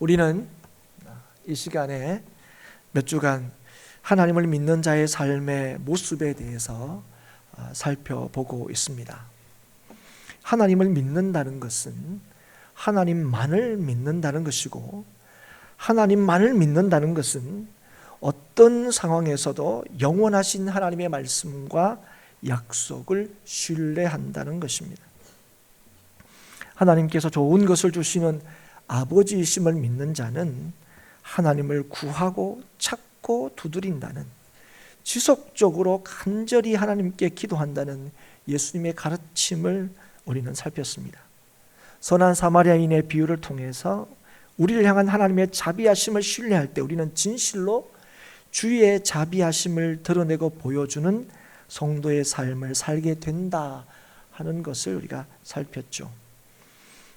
우리는 이 시간에 몇 주간 하나님을 믿는 자의 삶의 모습에 대해서 살펴보고 있습니다. 하나님을 믿는다는 것은 하나님만을 믿는다는 것이고, 하나님만을 믿는다는 것은 어떤 상황에서도 영원하신 하나님의 말씀과 약속을 신뢰한다는 것입니다. 하나님께서 좋은 것을 주시는 아버지이심을 믿는 자는 하나님을 구하고 찾고 두드린다는, 지속적으로 간절히 하나님께 기도한다는 예수님의 가르침을 우리는 살폈습니다. 선한 사마리아인의 비유를 통해서 우리를 향한 하나님의 자비하심을 신뢰할 때 우리는 진실로 주의 자비하심을 드러내고 보여주는 성도의 삶을 살게 된다 하는 것을 우리가 살폈죠.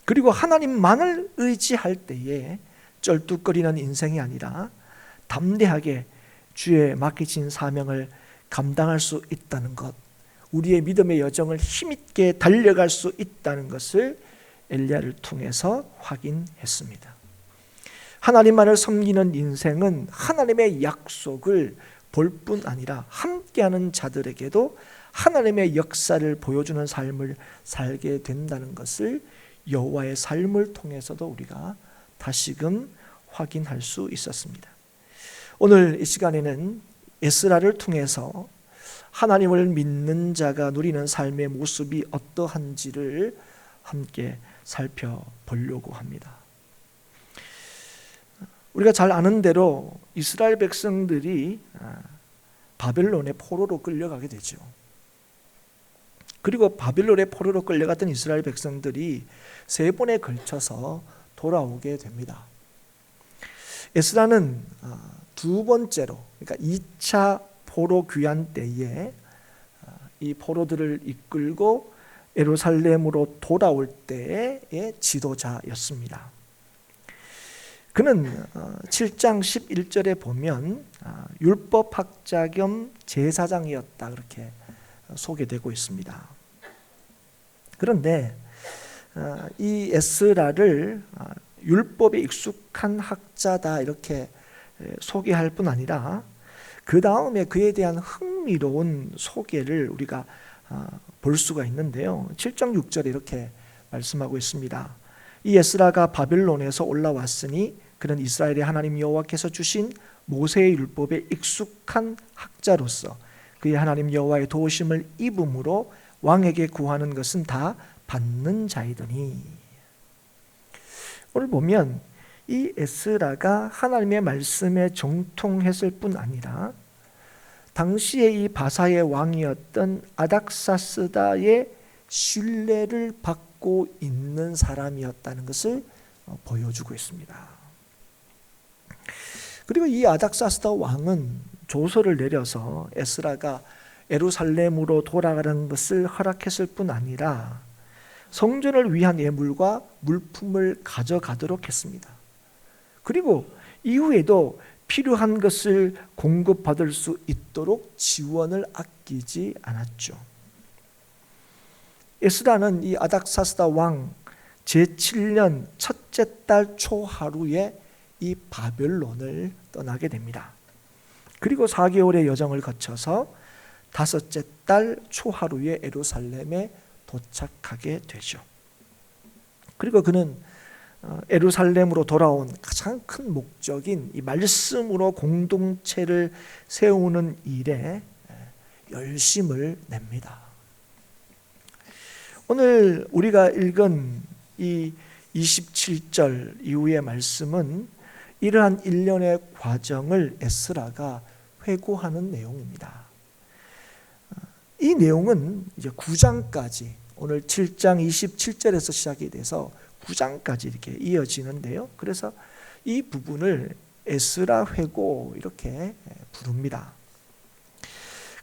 그리고 하나님만을 의지할 때에 쩔뚝거리는 인생이 아니라 담대하게 주의 맡기신 사명을 감당할 수 있다는 것, 우리의 믿음의 여정을 힘있게 달려갈 수 있다는 것을 엘리야를 통해서 확인했습니다. 하나님만을 섬기는 인생은 하나님의 약속을 볼 뿐 아니라 함께하는 자들에게도 하나님의 역사를 보여주는 삶을 살게 된다는 것을 여호와의 삶을 통해서도 우리가 다시금 확인할 수 있었습니다. 오늘 이 시간에는 에스라를 통해서 하나님을 믿는 자가 누리는 삶의 모습이 어떠한지를 함께 살펴보려고 합니다. 우리가 잘 아는 대로 이스라엘 백성들이 바벨론의 포로로 끌려가게 되죠. 그리고 바벨론의 포로로 끌려갔던 이스라엘 백성들이 3번에 걸쳐서 돌아오게 됩니다. 에스라는 2번째로, 그러니까 2차 포로 귀환 때에 이 포로들을 이끌고 예루살렘으로 돌아올 때의 지도자였습니다. 그는 7장 11절에 보면 율법학자 겸 제사장이었다, 그렇게 소개되고 있습니다. 그런데 이 에스라를 율법에 익숙한 학자다 이렇게 소개할 뿐 아니라 그 다음에 그에 대한 흥미로운 소개를 우리가 볼 수가 있는데요. 7장 6절에 이렇게 말씀하고 있습니다. 이 에스라가 바벨론에서 올라왔으니 그는 이스라엘의 하나님 여호와께서 주신 모세의 율법에 익숙한 학자로서 그의 하나님 여호와의 도우심을 입음으로 왕에게 구하는 것은 다 받는 자이더니. 오늘 보면 이 에스라가 하나님의 말씀에 정통했을 뿐 아니라 당시에 이 바사의 왕이었던 아닥사스다의 신뢰를 받고 있는 사람이었다는 것을 보여주고 있습니다. 그리고 이 아닥사스다 왕은 조서를 내려서 에스라가 예루살렘으로 돌아가는 것을 허락했을 뿐 아니라 성전을 위한 예물과 물품을 가져가도록 했습니다. 그리고 이후에도 필요한 것을 공급받을 수 있도록 지원을 아끼지 않았죠. 에스라는 이 아닥사스다 왕 제7년 첫째 달 초하루에 이 바벨론을 떠나게 됩니다. 그리고 4개월의 여정을 거쳐서 5째 달 초하루에 예루살렘에 도착하게 되죠. 그리고 그는 예루살렘으로 돌아온 가장 큰 목적인 이 말씀으로 공동체를 세우는 일에 열심을 냅니다. 오늘 우리가 읽은 이 27절 이후의 말씀은 이러한 일련의 과정을 에스라가 회고하는 내용입니다. 이 내용은 이제 9장까지, 오늘 7장 27절에서 시작이 돼서 9장까지 이렇게 이어지는데요. 그래서 이 부분을 에스라 회고 이렇게 부릅니다.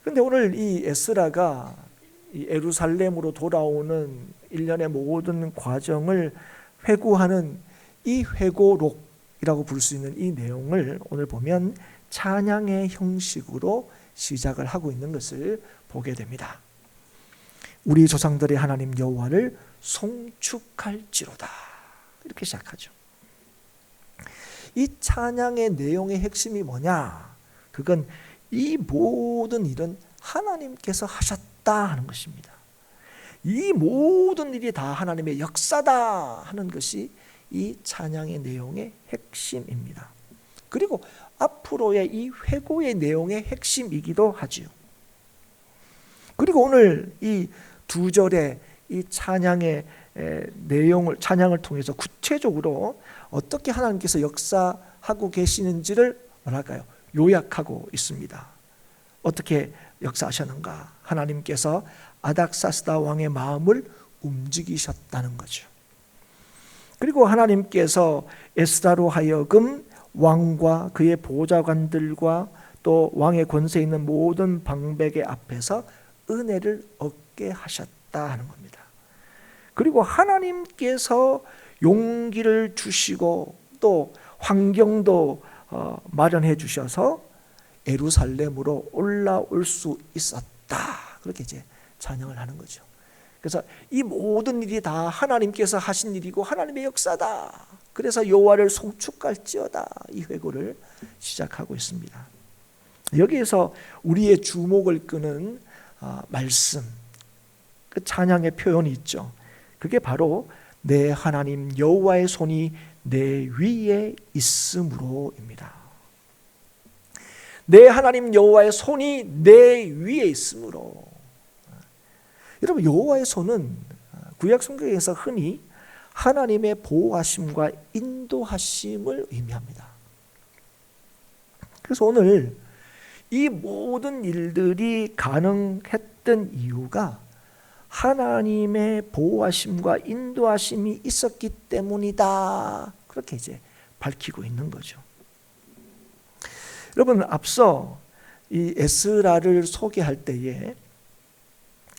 그런데 오늘 이 에스라가 이 예루살렘으로 돌아오는 일련의 모든 과정을 회고하는 이 회고록이라고 부를 수 있는 이 내용을 오늘 보면 찬양의 형식으로 시작을 하고 있는 것을 보게 됩니다. 우리 조상들의 하나님 여호와를 송축할지로다, 이렇게 시작하죠. 이 찬양의 내용의 핵심이 뭐냐? 그건 이 모든 일은 하나님께서 하셨다 하는 것입니다. 이 모든 일이 다 하나님의 역사다 하는 것이 이 찬양의 내용의 핵심입니다. 그리고 앞으로의 이 회고의 내용의 핵심이기도 하지요. 그리고 오늘 이 두 절의 이 찬양의 내용을, 찬양을 통해서 구체적으로 어떻게 하나님께서 역사하고 계시는지를 뭐랄까요? 요약하고 있습니다. 어떻게 역사하셨는가? 하나님께서 아닥사스다 왕의 마음을 움직이셨다는 거죠. 그리고 하나님께서 에스라로 하여금 왕과 그의 보좌관들과 또 왕의 권세에 있는 모든 방백의 앞에서 은혜를 얻게 하셨다 하는 겁니다. 그리고 하나님께서 용기를 주시고 또 환경도 마련해 주셔서 예루살렘으로 올라올 수 있었다. 그렇게 이제 찬양을 하는 거죠. 그래서 이 모든 일이 다 하나님께서 하신 일이고 하나님의 역사다. 그래서 여호와를 송축할지어다. 이 회고를 시작하고 있습니다. 여기에서 우리의 주목을 끄는 말씀, 그 찬양의 표현이 있죠. 그게 바로 내 하나님 여호와의 손이 내 위에 있으므로입니다. 내 하나님 여호와의 손이 내 위에 있으므로. 여러분, 여호와의 손은 구약 성경에서 흔히 하나님의 보호하심과 인도하심을 의미합니다. 그래서 오늘 이 모든 일들이 가능했던 이유가 하나님의 보호하심과 인도하심이 있었기 때문이다. 그렇게 이제 밝히고 있는 거죠. 여러분, 앞서 이 에스라를 소개할 때에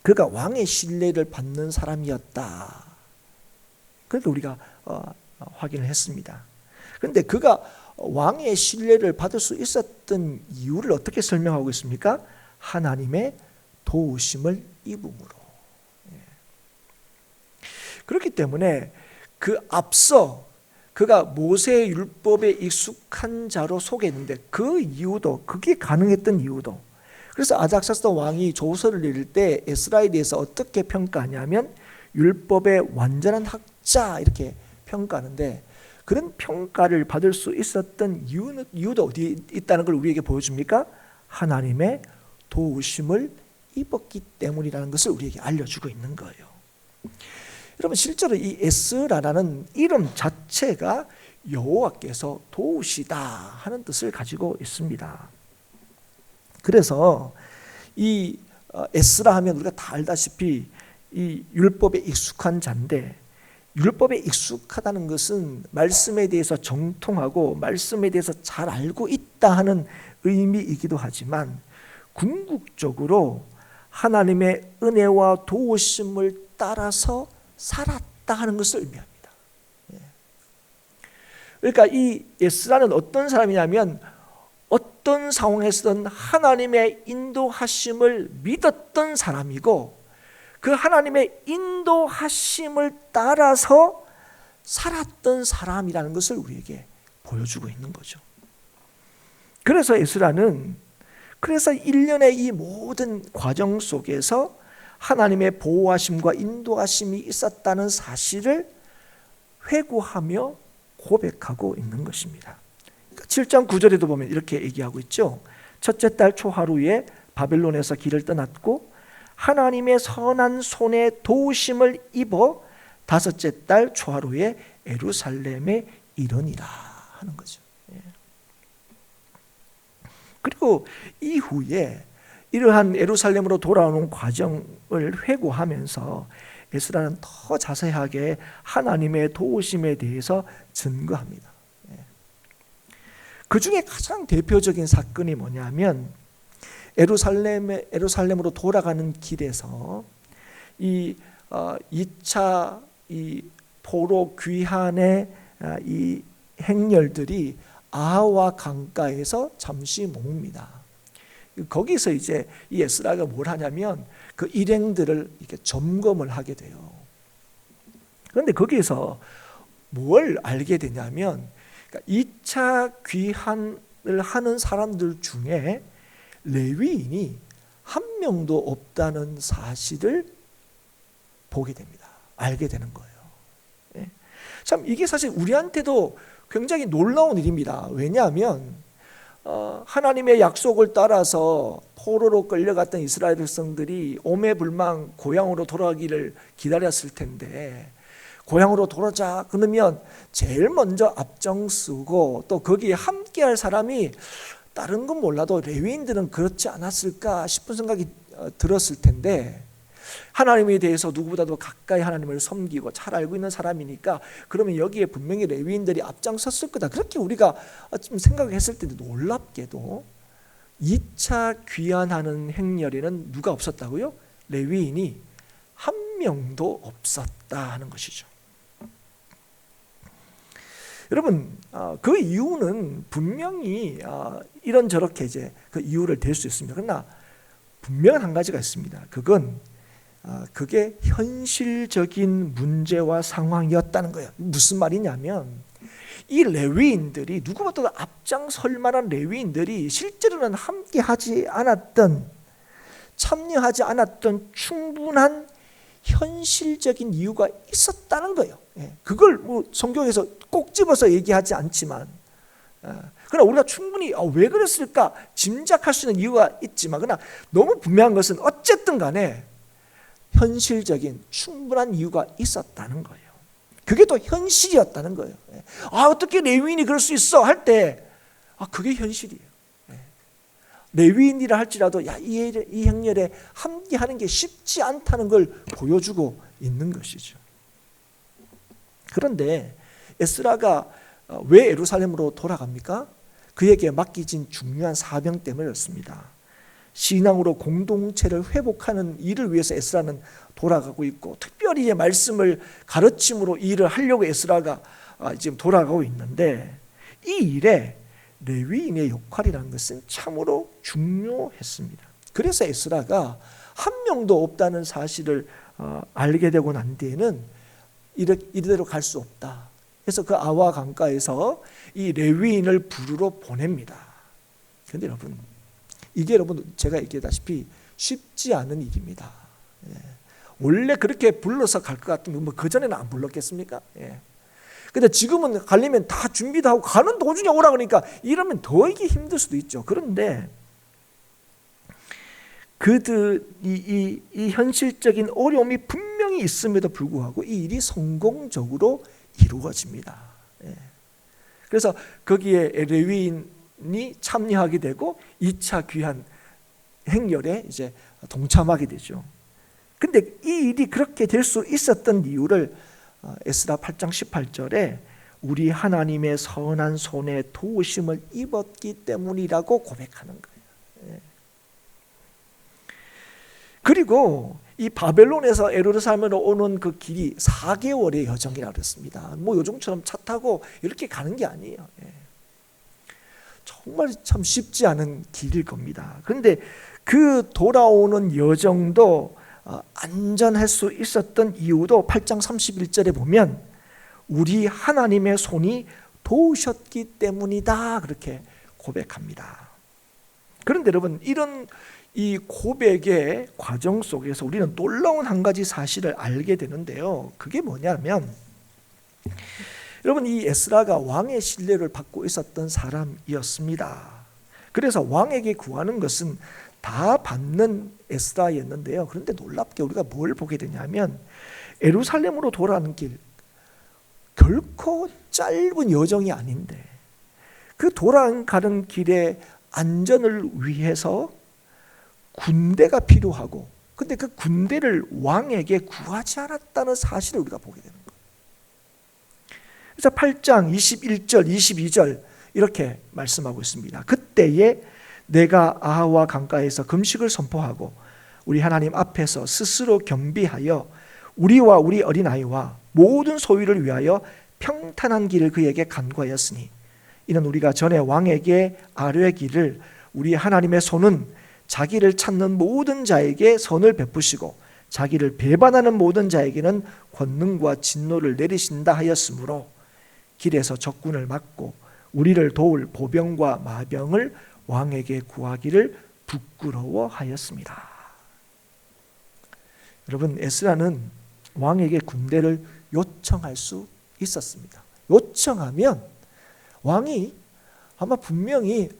그가 왕의 신뢰를 받는 사람이었다. 그렇게 우리가 확인을 했습니다. 그런데 그가 왕의 신뢰를 받을 수 있었던 이유를 어떻게 설명하고 있습니까? 하나님의 도우심을 입음으로. 그렇기 때문에 그 앞서 그가 모세의 율법에 익숙한 자로 소개했는데 그 이유도, 그게 가능했던 이유도, 그래서 아닥사스다 왕이 조서를 읽을 때 에스라에 대해서 어떻게 평가하냐면 율법의 완전한 학자 이렇게 평가하는데, 그런 평가를 받을 수 있었던 이유도 어디에 있다는 걸 우리에게 보여줍니까? 하나님의 도우심을 입었기 때문이라는 것을 우리에게 알려주고 있는 거예요. 여러분, 실제로 이 에스라라는 이름 자체가 여호와께서 도우시다 하는 뜻을 가지고 있습니다. 그래서 이 에스라 하면 우리가 다 알다시피 이 율법에 익숙한 자인데, 율법에 익숙하다는 것은 말씀에 대해서 정통하고 말씀에 대해서 잘 알고 있다 하는 의미이기도 하지만 궁극적으로 하나님의 은혜와 도우심을 따라서 살았다 하는 것을 의미합니다. 그러니까 이 에스라는 어떤 사람이냐면 어떤 상황에서든 하나님의 인도하심을 믿었던 사람이고, 그 하나님의 인도하심을 따라서 살았던 사람이라는 것을 우리에게 보여주고 있는 거죠. 그래서 에스라는 일련의 이 모든 과정 속에서 하나님의 보호하심과 인도하심이 있었다는 사실을 회고하며 고백하고 있는 것입니다. 7장 9절에도 보면 이렇게 얘기하고 있죠. 첫째 달 초하루에 바벨론에서 길을 떠났고 하나님의 선한 손에 도우심을 입어 다섯째 달 초하루에 예루살렘에 이르니라 하는 거죠. 그리고 이후에 이러한 예루살렘으로 돌아오는 과정을 회고하면서 에스라는 더 자세하게 하나님의 도우심에 대해서 증거합니다. 그 중에 가장 대표적인 사건이 뭐냐면 예루살렘으로 돌아가는 길에서 이 2차 이 포로 귀환의 이 행렬들이 아하와 강가에서 잠시 머뭅니다. 거기서 이제 이 에스라가 뭘 하냐면 그 일행들을 이렇게 점검을 하게 돼요. 그런데 거기에서 뭘 알게 되냐면 그러니까 2차 귀환을 하는 사람들 중에 레위인이 한 명도 없다는 사실을 보게 됩니다. 알게 되는 거예요. 예. 참 이게 사실 우리한테도 굉장히 놀라운 일입니다. 왜냐하면 하나님의 약속을 따라서 포로로 끌려갔던 이스라엘 백성들이 오매불망 고향으로 돌아가기를 기다렸을 텐데, 고향으로 돌아오자 그러면 제일 먼저 앞장서고 또 거기에 함께할 사람이 다른 건 몰라도 레위인들은 그렇지 않았을까 싶은 생각이 들었을 텐데, 하나님에 대해서 누구보다도 가까이 하나님을 섬기고 잘 알고 있는 사람이니까 그러면 여기에 분명히 레위인들이 앞장섰을 거다, 그렇게 우리가 좀 생각했을 텐데, 놀랍게도 2차 귀환하는 행렬에는 누가 없었다고요? 레위인이 한 명도 없었다 하는 것이죠. 여러분, 그 이유는 분명히 이런저렇게 이제 그 이유를 댈 수 있습니다. 그러나 분명한 한 가지가 있습니다. 그게 현실적인 문제와 상황이었다는 거예요. 무슨 말이냐면, 이 레위인들이, 누구보다도 앞장설 만한 레위인들이 실제로는 함께하지 않았던, 참여하지 않았던 충분한 현실적인 이유가 있었다는 거예요. 그걸 뭐 성경에서 꼭 집어서 얘기하지 않지만, 그러나 우리가 충분히 왜 그랬을까 짐작할 수 있는 이유가 있지만, 그러나 너무 분명한 것은 어쨌든 간에 현실적인 충분한 이유가 있었다는 거예요. 그게 또 현실이었다는 거예요. 어떻게 레위인이 그럴 수 있어 할 때, 그게 현실이에요. 레위인이라 할지라도 이 행렬에 함께하는 게 쉽지 않다는 걸 보여주고 있는 것이죠. 그런데 에스라가 왜 예루살렘으로 돌아갑니까? 그에게 맡기진 중요한 사명 때문이었습니다. 신앙으로 공동체를 회복하는 일을 위해서 에스라는 돌아가고 있고, 특별히 말씀을 가르침으로 일을 하려고 에스라가 지금 돌아가고 있는데, 이 일에 레위인의 역할이라는 것은 참으로 중요했습니다. 그래서 에스라가 한 명도 없다는 사실을 알게 되고 난 뒤에는 이대로 갈 수 없다. 그래서 그 아와 강가에서 이 레위인을 부르러 보냅니다. 그런데 여러분, 이게 제가 얘기했다시피 쉽지 않은 일입니다. 원래 그렇게 불러서 갈 것 같으면 그 전에는 안 불렀겠습니까? 근데 지금은 가려면 다 준비도 하고 가는 도중에 오라 그러니까 이러면 더 이게 힘들 수도 있죠. 그런데 이 현실적인 어려움이 분명히 있음에도 불구하고 이 일이 성공적으로 이루어집니다. 그래서 거기에 레위인이 참여하게 되고 2차 귀환 행렬에 이제 동참하게 되죠. 근데 이 일이 그렇게 될 수 있었던 이유를 에스라 8장 18절에 우리 하나님의 선한 손에 도우심을 입었기 때문이라고 고백하는 거예요. 그리고 이 바벨론에서 예루살렘으로 오는 그 길이 4개월의 여정이라고 그랬습니다. 뭐 요즘처럼 차 타고 이렇게 가는 게 아니에요. 정말 참 쉽지 않은 길일 겁니다. 그런데 그 돌아오는 여정도 안전할 수 있었던 이유도 8장 31절에 보면 우리 하나님의 손이 도우셨기 때문이다, 그렇게 고백합니다. 그런데 여러분, 이런 이 고백의 과정 속에서 우리는 놀라운 한 가지 사실을 알게 되는데요. 그게 뭐냐면, 여러분, 이 에스라가 왕의 신뢰를 받고 있었던 사람이었습니다. 그래서 왕에게 구하는 것은 다 받는 에스라였는데요. 그런데 놀랍게 우리가 뭘 보게 되냐면, 예루살렘으로 돌아가는 길, 결코 짧은 여정이 아닌데 그 돌아가는 길의 안전을 위해서 군대가 필요하고, 근데 그 군대를 왕에게 구하지 않았다는 사실을 우리가 보게 되는 거예요. 그래서 8장 21절 22절 이렇게 말씀하고 있습니다. 그때에 내가 아하와 강가에서 금식을 선포하고 우리 하나님 앞에서 스스로 겸비하여 우리와 우리 어린아이와 모든 소유를 위하여 평탄한 길을 그에게 간구하였으니, 이는 우리가 전에 왕에게 아뢰기를 우리 하나님의 손은 자기를 찾는 모든 자에게 선을 베푸시고 자기를 배반하는 모든 자에게는 권능과 진노를 내리신다 하였으므로 길에서 적군을 막고 우리를 도울 보병과 마병을 왕에게 구하기를 부끄러워하였습니다. 여러분, 에스라는 왕에게 군대를 요청할 수 있었습니다. 요청하면 왕이 아마 분명히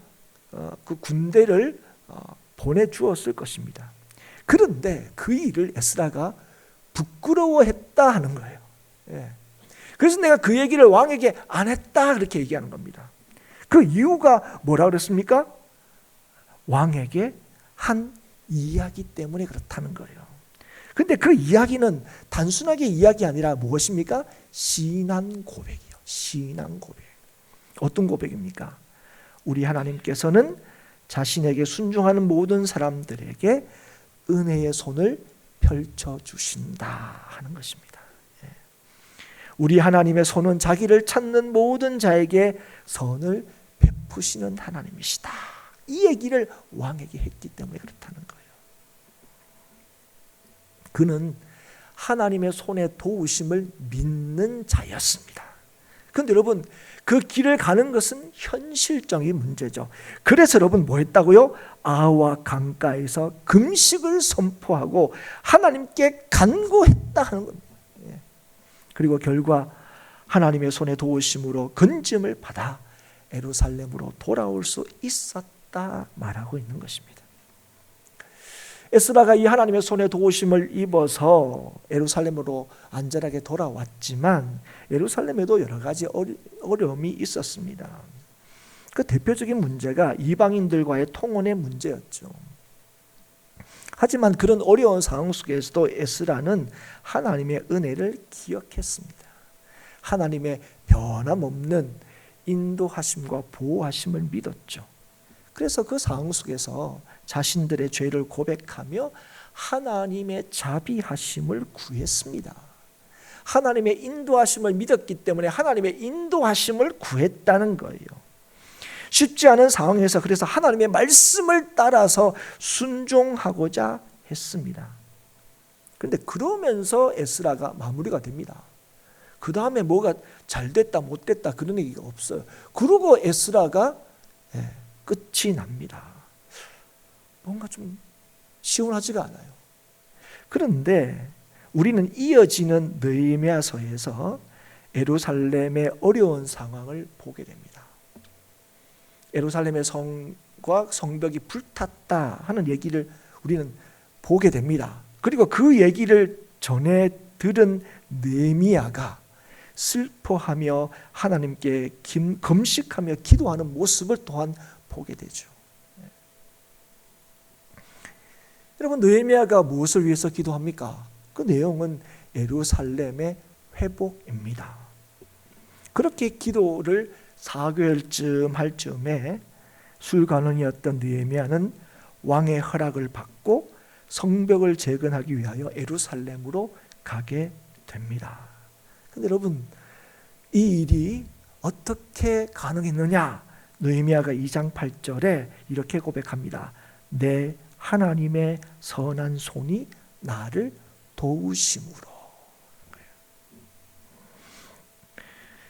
그 군대를 보내주었을 것입니다. 그런데 그 일을 에스라가 부끄러워했다 하는 거예요. 그래서 내가 그 얘기를 왕에게 안 했다 그렇게 얘기하는 겁니다. 그 이유가 뭐라 그랬습니까? 왕에게 한 이야기 때문에 그렇다는 거예요. 근데 그 이야기는 단순하게 이야기 아니라 무엇입니까? 신앙 고백이요. 신앙 고백. 어떤 고백입니까? 우리 하나님께서는 자신에게 순종하는 모든 사람들에게 은혜의 손을 펼쳐주신다 하는 것입니다. 우리 하나님의 손은 자기를 찾는 모든 자에게 선을 베푸시는 하나님이시다. 이 얘기를 왕에게 했기 때문에 그렇다는 거예요. 그는 하나님의 손에 도우심을 믿는 자였습니다. 그런데 여러분, 그 길을 가는 것은 현실적인 문제죠. 그래서 여러분 뭐 했다고요? 아와 강가에서 금식을 선포하고 하나님께 간구했다 하는 겁니다. 그리고 결과 하나님의 손에 도우심으로 건짐을 받아 예루살렘으로 돌아올 수 있었다 말하고 있는 것입니다. 에스라가 이 하나님의 손에 도우심을 입어서 예루살렘으로 안전하게 돌아왔지만 예루살렘에도 여러 가지 어려움이 있었습니다. 그 대표적인 문제가 이방인들과의 통혼의 문제였죠. 하지만 그런 어려운 상황 속에서도 에스라는 하나님의 은혜를 기억했습니다. 하나님의 변함없는 인도하심과 보호하심을 믿었죠. 그래서 그 상황 속에서 자신들의 죄를 고백하며 하나님의 자비하심을 구했습니다. 하나님의 인도하심을 믿었기 때문에 하나님의 인도하심을 구했다는 거예요. 쉽지 않은 상황에서 그래서 하나님의 말씀을 따라서 순종하고자 했습니다. 그런데 그러면서 에스라가 마무리가 됩니다. 그 다음에 뭐가 잘 됐다 못 됐다 그런 얘기가 없어요. 그러고 에스라가 끝이 납니다. 뭔가 좀 시원하지가 않아요. 그런데 우리는 이어지는 느헤미야서에서 예루살렘의 어려운 상황을 보게 됩니다. 예루살렘의 성과 성벽이 불탔다 하는 얘기를 우리는 보게 됩니다. 그리고 그 얘기를 전해 들은 느헤미야가 슬퍼하며 하나님께 금식하며 기도하는 모습을 또한 보게 되죠. 여러분, 느헤미야가 무엇을 위해서 기도합니까? 그 내용은 예루살렘의 회복입니다. 그렇게 기도를 4개월쯤 할 즈음에 술관원이었던 느헤미야는 왕의 허락을 받고 성벽을 재건하기 위하여 예루살렘으로 가게 됩니다. 그런데 여러분, 이 일이 어떻게 가능했느냐? 느헤미야가 2장 8절에 이렇게 고백합니다. 내 하나님의 선한 손이 나를 도우심으로.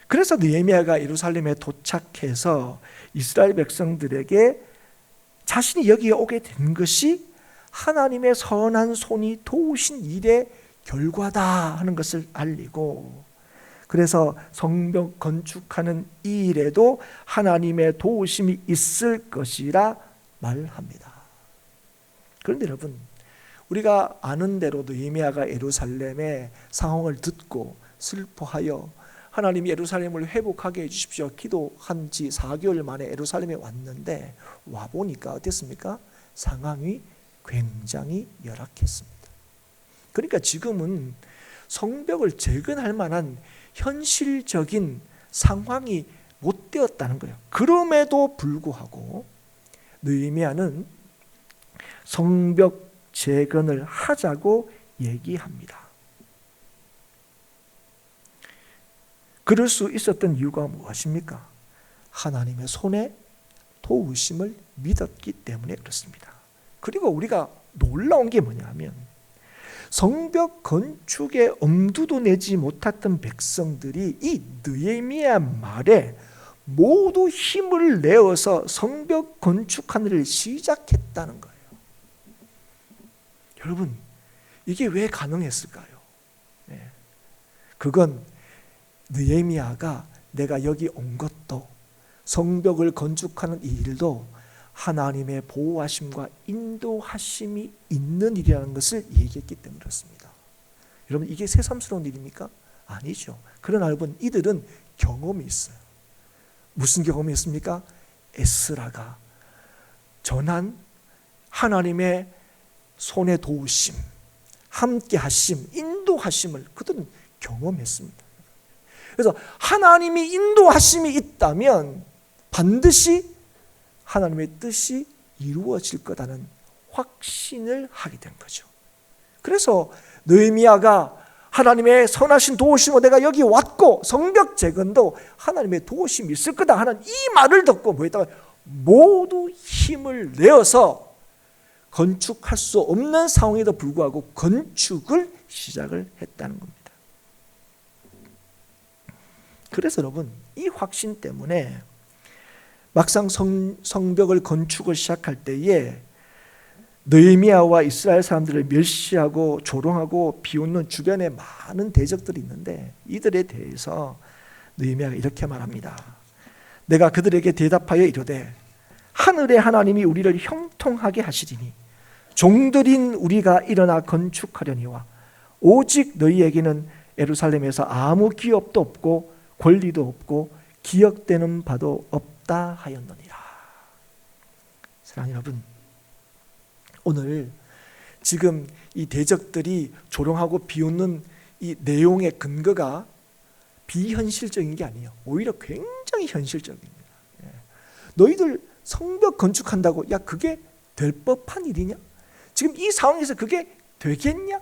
그래서 느헤미야가 예루살렘에 도착해서 이스라엘 백성들에게 자신이 여기에 오게 된 것이 하나님의 선한 손이 도우신 일의 결과다 하는 것을 알리고, 그래서 성벽 건축하는 이 일에도 하나님의 도우심이 있을 것이라 말합니다. 그런데 여러분, 우리가 아는 대로 느헤미야가 예루살렘의 상황을 듣고 슬퍼하여 하나님 예루살렘을 회복하게 해주십시오 기도한 지 4개월 만에 예루살렘에 왔는데 와보니까 어땠습니까? 상황이 굉장히 열악했습니다. 그러니까 지금은 성벽을 재건할 만한 현실적인 상황이 못 되었다는 거예요. 그럼에도 불구하고 느헤미야는 성벽 재건을 하자고 얘기합니다. 그럴 수 있었던 이유가 무엇입니까? 하나님의 손에 도우심을 믿었기 때문에 그렇습니다. 그리고 우리가 놀라운 게 뭐냐면 성벽 건축에 엄두도 내지 못했던 백성들이 이 느헤미야 말에 모두 힘을 내어서 성벽 건축하는 일을 시작했다는 거예요. 여러분, 이게 왜 가능했을까요? 그건 느헤미야가 내가 여기 온 것도, 성벽을 건축하는 이 일도 하나님의 보호하심과 인도하심이 있는 일이라는 것을 얘기했기 때문에 그렇습니다. 여러분, 이게 새삼스러운 일입니까? 아니죠. 그러나 여러분, 이들은 경험이 있어요. 무슨 경험이 있습니까? 에스라가 전한 하나님의 손에 도우심, 함께 하심, 인도하심을 그들은 경험했습니다. 그래서 하나님이 인도하심이 있다면 반드시 하나님의 뜻이 이루어질 거라는 확신을 하게 된 거죠. 그래서 느헤미야가 하나님의 선하신 도우심으로 내가 여기 왔고 성벽 재건도 하나님의 도우심이 있을 거다 하는 이 말을 듣고 뭐했다가 모두 힘을 내어서 건축할 수 없는 상황에도 불구하고 건축을 시작을 했다는 겁니다. 그래서 여러분, 이 확신 때문에 막상 성벽을 건축을 시작할 때에 느헤미야와 이스라엘 사람들을 멸시하고 조롱하고 비웃는 주변에 많은 대적들이 있는데 이들에 대해서 느헤미야가 이렇게 말합니다. 내가 그들에게 대답하여 이르되 하늘의 하나님이 우리를 형통하게 하시리니 종들인 우리가 일어나 건축하려니와 오직 너희에게는 예루살렘에서 아무 기업도 없고 권리도 없고 기억되는 바도 없다 하였느니라. 사랑하는 여러분, 오늘 지금 이 대적들이 조롱하고 비웃는 이 내용의 근거가 비현실적인 게 아니에요. 오히려 굉장히 현실적입니다. 너희들 성벽 건축한다고 야 그게 될 법한 일이냐? 지금 이 상황에서 그게 되겠냐?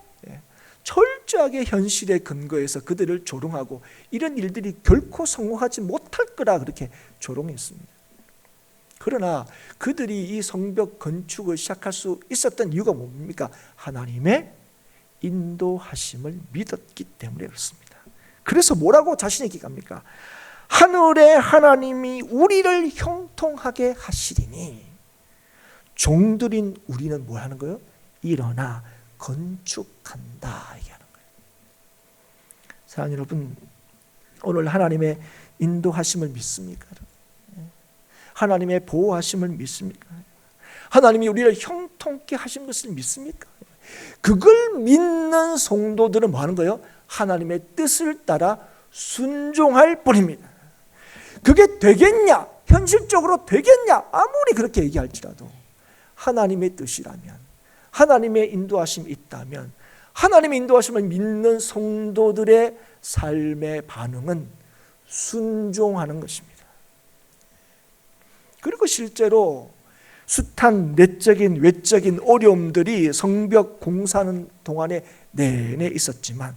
철저하게 현실에 근거해서 그들을 조롱하고 이런 일들이 결코 성공하지 못할 거라 그렇게 조롱했습니다. 그러나 그들이 이 성벽 건축을 시작할 수 있었던 이유가 뭡니까? 하나님의 인도하심을 믿었기 때문에 그렇습니다. 그래서 뭐라고 자신에게 합니까? 하늘의 하나님이 우리를 형통하게 하시리니 종들인 우리는 뭘 하는 거예요? 일어나 건축한다 얘기하는 거예요. 사랑하는 여러분, 오늘 하나님의 인도하심을 믿습니까? 하나님의 보호하심을 믿습니까? 하나님이 우리를 형통케 하신 것을 믿습니까? 그걸 믿는 성도들은 뭐 하는 거예요? 하나님의 뜻을 따라 순종할 뿐입니다. 그게 되겠냐? 현실적으로 되겠냐? 아무리 그렇게 얘기할지라도 하나님의 뜻이라면, 하나님의 인도하심이 있다면 하나님의 인도하심을 믿는 성도들의 삶의 반응은 순종하는 것입니다. 그리고 실제로 숱한 내적인 외적인 어려움들이 성벽 공사하는 동안에 내내 있었지만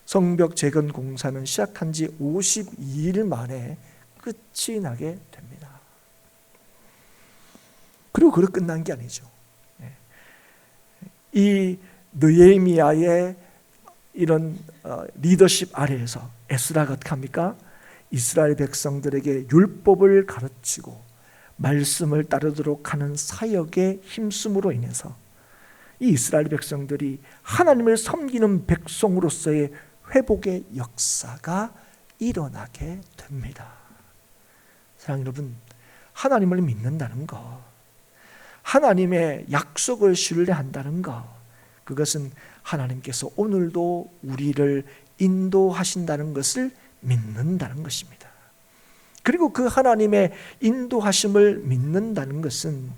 성벽 재건 공사는 시작한 지 52일 만에 끝이 나게 됩니다. 그리고 그렇게 끝난 게 아니죠. 이 느헤미야의 이런 리더십 아래에서 에스라가 어떻게 합니까? 이스라엘 백성들에게 율법을 가르치고 말씀을 따르도록 하는 사역에 힘쓰므로 인해서 이 이스라엘 백성들이 하나님을 섬기는 백성으로서의 회복의 역사가 일어나게 됩니다. 사랑하는 여러분, 하나님을 믿는다는 것, 하나님의 약속을 신뢰한다는 것, 그것은 하나님께서 오늘도 우리를 인도하신다는 것을 믿는다는 것입니다. 그리고 그 하나님의 인도하심을 믿는다는 것은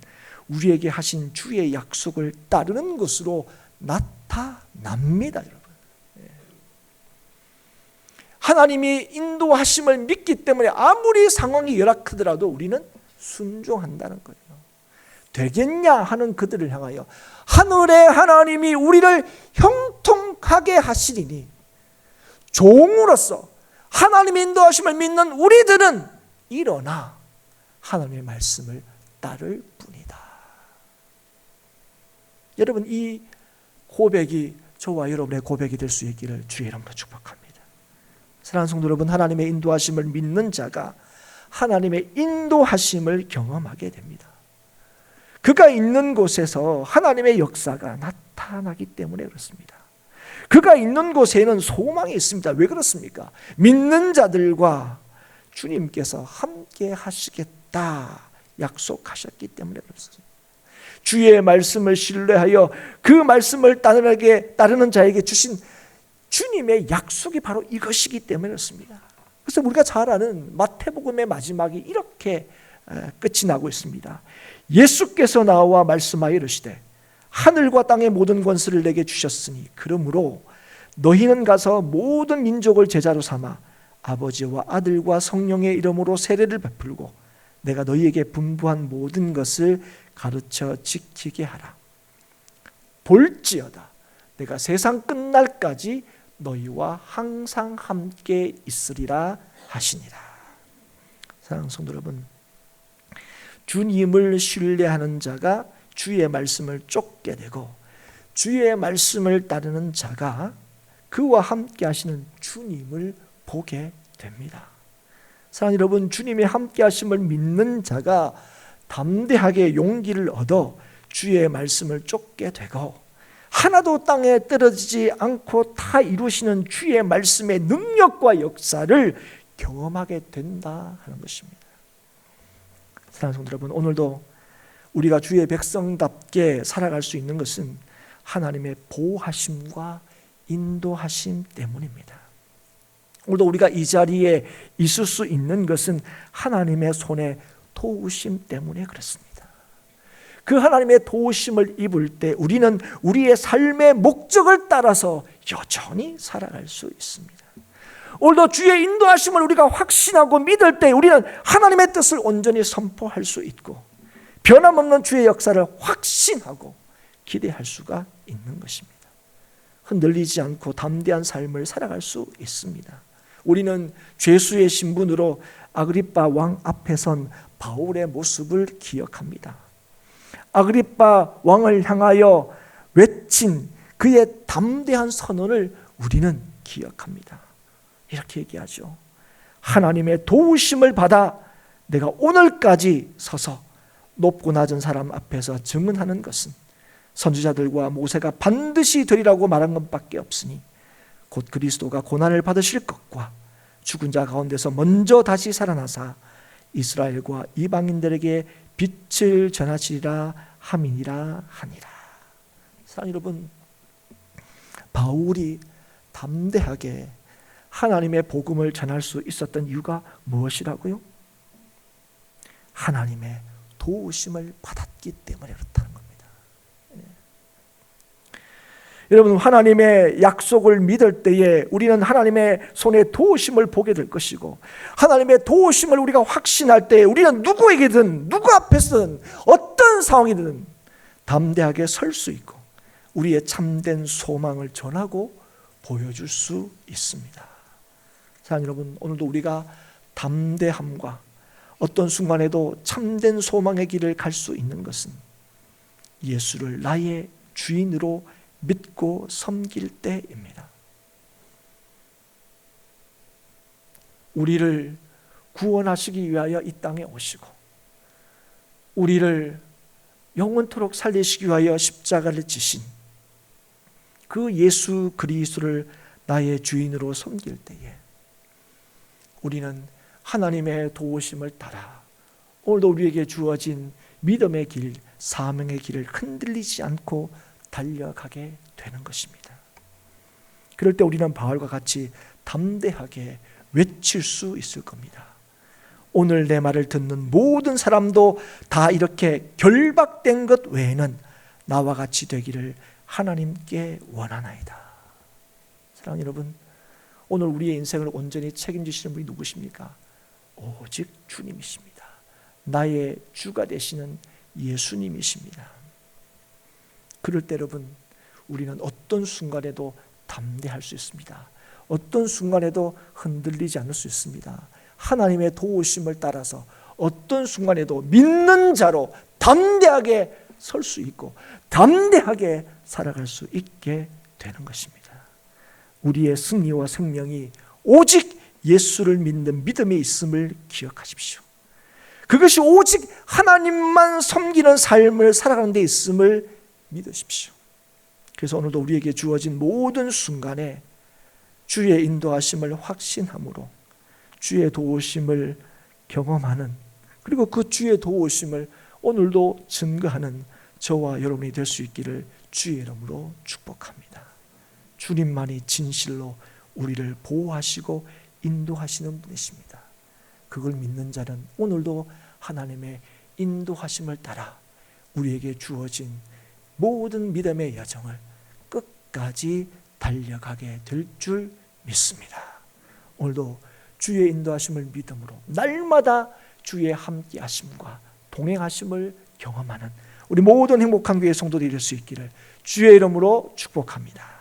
우리에게 하신 주의 약속을 따르는 것으로 나타납니다, 여러분. 하나님이 인도하심을 믿기 때문에 아무리 상황이 열악하더라도 우리는 순종한다는 거예요. 되겠냐 하는 그들을 향하여 하늘의 하나님이 우리를 형통하게 하시리니 종으로서 하나님의 인도하심을 믿는 우리들은 일어나 하나님의 말씀을 따를 뿐이다. 여러분, 이 고백이 저와 여러분의 고백이 될 수 있기를 주의 이름으로 축복합니다. 사랑하는 성도 여러분, 하나님의 인도하심을 믿는 자가 하나님의 인도하심을 경험하게 됩니다. 그가 있는 곳에서 하나님의 역사가 나타나기 때문에 그렇습니다. 그가 있는 곳에는 소망이 있습니다. 왜 그렇습니까? 믿는 자들과 주님께서 함께 하시겠다 약속하셨기 때문에 그렇습니다. 주의 말씀을 신뢰하여 그 말씀을 따르는 자에게 주신 주님의 약속이 바로 이것이기 때문에 그렇습니다. 그래서 우리가 잘 아는 마태복음의 마지막이 이렇게 끝이 나고 있습니다. 예수께서 나와 말씀하여 이르시되 하늘과 땅의 모든 권세를 내게 주셨으니 그러므로 너희는 가서 모든 민족을 제자로 삼아 아버지와 아들과 성령의 이름으로 세례를 베풀고 내가 너희에게 분부한 모든 것을 가르쳐 지키게 하라. 볼지어다 내가 세상 끝날까지 너희와 항상 함께 있으리라 하시니라. 사랑하는 성도 여러분, 주님을 신뢰하는 자가 주의 말씀을 쫓게 되고 주의 말씀을 따르는 자가 그와 함께 하시는 주님을 보게 됩니다. 사랑하는 여러분, 주님의 함께 하심을 믿는 자가 담대하게 용기를 얻어 주의 말씀을 쫓게 되고 하나도 땅에 떨어지지 않고 다 이루시는 주의 말씀의 능력과 역사를 경험하게 된다 하는 것입니다. 사랑하는 성도 여러분, 오늘도 우리가 주의 백성답게 살아갈 수 있는 것은 하나님의 보호하심과 인도하심 때문입니다. 오늘도 우리가 이 자리에 있을 수 있는 것은 하나님의 손에 도우심 때문에 그렇습니다. 그 하나님의 도우심을 입을 때 우리는 우리의 삶의 목적을 따라서 여전히 살아갈 수 있습니다. 오늘도 주의 인도하심을 우리가 확신하고 믿을 때 우리는 하나님의 뜻을 온전히 선포할 수 있고 변함없는 주의 역사를 확신하고 기대할 수가 있는 것입니다. 흔들리지 않고 담대한 삶을 살아갈 수 있습니다. 우리는 죄수의 신분으로 아그리빠 왕 앞에 선 바울의 모습을 기억합니다. 아그리빠 왕을 향하여 외친 그의 담대한 선언을 우리는 기억합니다. 이렇게 얘기하죠. 하나님의 도우심을 받아 내가 오늘까지 서서 높고 낮은 사람 앞에서 증언하는 것은 선지자들과 모세가 반드시 되리라고 말한 것밖에 없으니 곧 그리스도가 고난을 받으실 것과 죽은 자 가운데서 먼저 다시 살아나사 이스라엘과 이방인들에게 빛을 전하시리라 함이니라 하니라. 사랑하는 여러분, 바울이 담대하게 하나님의 복음을 전할 수 있었던 이유가 무엇이라고요? 하나님의 도우심을 받았기 때문에 그렇다는 겁니다. 여러분, 하나님의 약속을 믿을 때에 우리는 하나님의 손에 도우심을 보게 될 것이고 하나님의 도우심을 우리가 확신할 때에 우리는 누구에게든 누구 앞에서든 어떤 상황이든 담대하게 설 수 있고 우리의 참된 소망을 전하고 보여줄 수 있습니다. 사랑하는 여러분, 오늘도 우리가 담대함과 어떤 순간에도 참된 소망의 길을 갈 수 있는 것은 예수를 나의 주인으로 믿고 섬길 때입니다. 우리를 구원하시기 위하여 이 땅에 오시고 우리를 영원토록 살리시기 위하여 십자가를 지신 그 예수 그리스도를 나의 주인으로 섬길 때에 우리는 하나님의 도우심을 따라 오늘도 우리에게 주어진 믿음의 길, 사명의 길을 흔들리지 않고 달려가게 되는 것입니다. 그럴 때 우리는 바울과 같이 담대하게 외칠 수 있을 겁니다. 오늘 내 말을 듣는 모든 사람도 다 이렇게 결박된 것 외에는 나와 같이 되기를 하나님께 원하나이다. 사랑하는 여러분, 오늘 우리의 인생을 온전히 책임지시는 분이 누구십니까? 오직 주님이십니다. 나의 주가 되시는 예수님이십니다. 그럴 때 여러분, 우리는 어떤 순간에도 담대할 수 있습니다. 어떤 순간에도 흔들리지 않을 수 있습니다. 하나님의 도우심을 따라서 어떤 순간에도 믿는 자로 담대하게 설 수 있고 담대하게 살아갈 수 있게 되는 것입니다. 우리의 승리와 생명이 오직 예수를 믿는 믿음에 있음을 기억하십시오. 그것이 오직 하나님만 섬기는 삶을 살아가는 데 있음을 믿으십시오. 그래서 오늘도 우리에게 주어진 모든 순간에 주의 인도하심을 확신함으로 주의 도우심을 경험하는, 그리고 그 주의 도우심을 오늘도 증거하는 저와 여러분이 될 수 있기를 주의 이름으로 축복합니다. 주님만이 진실로 우리를 보호하시고 인도하시는 분이십니다. 그걸 믿는 자는 오늘도 하나님의 인도하심을 따라 우리에게 주어진 모든 믿음의 여정을 끝까지 달려가게 될 줄 믿습니다. 오늘도 주의 인도하심을 믿음으로 날마다 주의 함께하심과 동행하심을 경험하는 우리 모든 행복한 교회 성도들이 될 수 있기를 주의 이름으로 축복합니다.